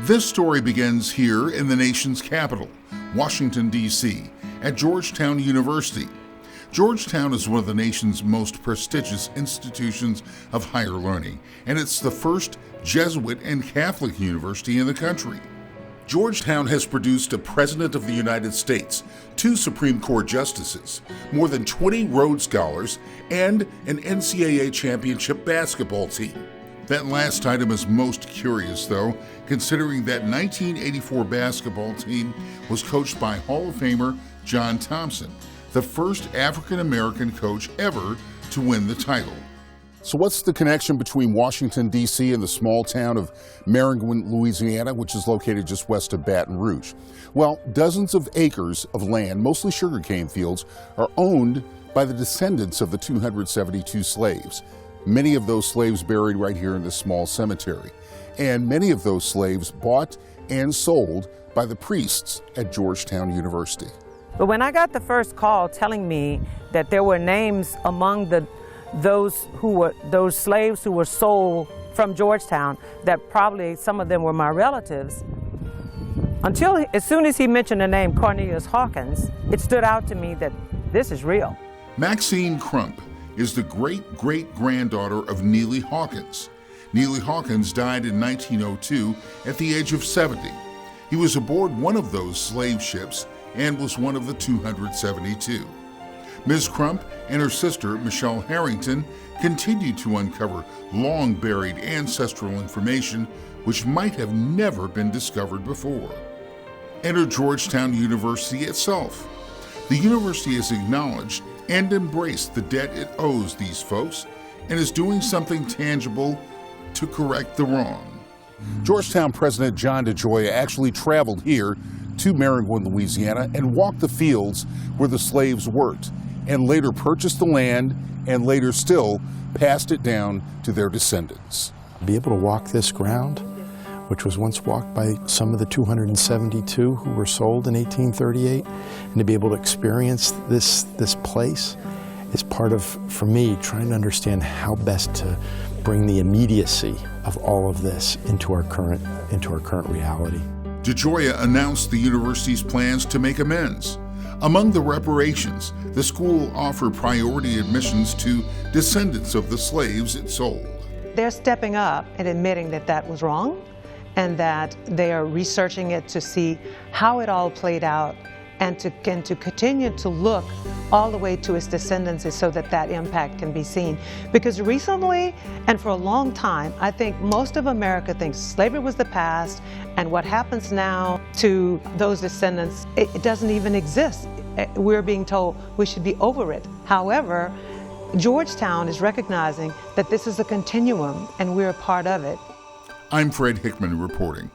This story begins here in the nation's capital, Washington, D.C., at Georgetown University. Georgetown is one of the nation's most prestigious institutions of higher learning, and it's the first Jesuit and Catholic university in the country. Georgetown has produced a President of the United States, 2 Supreme Court justices, more than 20 Rhodes Scholars, and an NCAA championship basketball team. That last item is most curious, though, considering that 1984 basketball team was coached by Hall of Famer John Thompson, the first African-American coach ever to win the title. So what's the connection between Washington, D.C. and the small town of Merrington, Louisiana, which is located just west of Baton Rouge? Well, dozens of acres of land, mostly sugarcane fields, are owned by the descendants of the 272 slaves. Many of those slaves buried right here in this small cemetery. And many of those slaves bought and sold by the priests at Georgetown University. But when I got the first call telling me that there were names among those slaves who were sold from Georgetown, that probably some of them were my relatives, as soon as he mentioned the name Cornelius Hawkins, it stood out to me that this is real. Maxine Crump is the great-great-granddaughter of Neely Hawkins. Neely Hawkins died in 1902 at the age of 70. He was aboard one of those slave ships and was one of the 272. Ms. Crump and her sister, Michelle Harrington, continued to uncover long-buried ancestral information which might have never been discovered before. Enter Georgetown University itself. The university has acknowledged and embraced the debt it owes these folks and is doing something tangible to correct the wrong. Georgetown President John DeGioia actually traveled here to Merrington, Louisiana, and walked the fields where the slaves worked, and later purchased the land and later still passed it down to their descendants. Be able to walk this ground, which was once walked by some of the 272 who were sold in 1838, and to be able to experience this place is part of, for me, trying to understand how best to bring the immediacy of all of this into our current reality. DeGioia announced the university's plans to make amends. Among the reparations, the school will offer priority admissions to descendants of the slaves it sold. They're stepping up and admitting that that was wrong and that they are researching it to see how it all played out and to continue to look all the way to its descendants so that that impact can be seen. Because recently, and for a long time, I think most of America thinks slavery was the past, and what happens now to those descendants, it doesn't even exist. We're being told we should be over it. However, Georgetown is recognizing that this is a continuum and we're a part of it. I'm Fred Hickman reporting.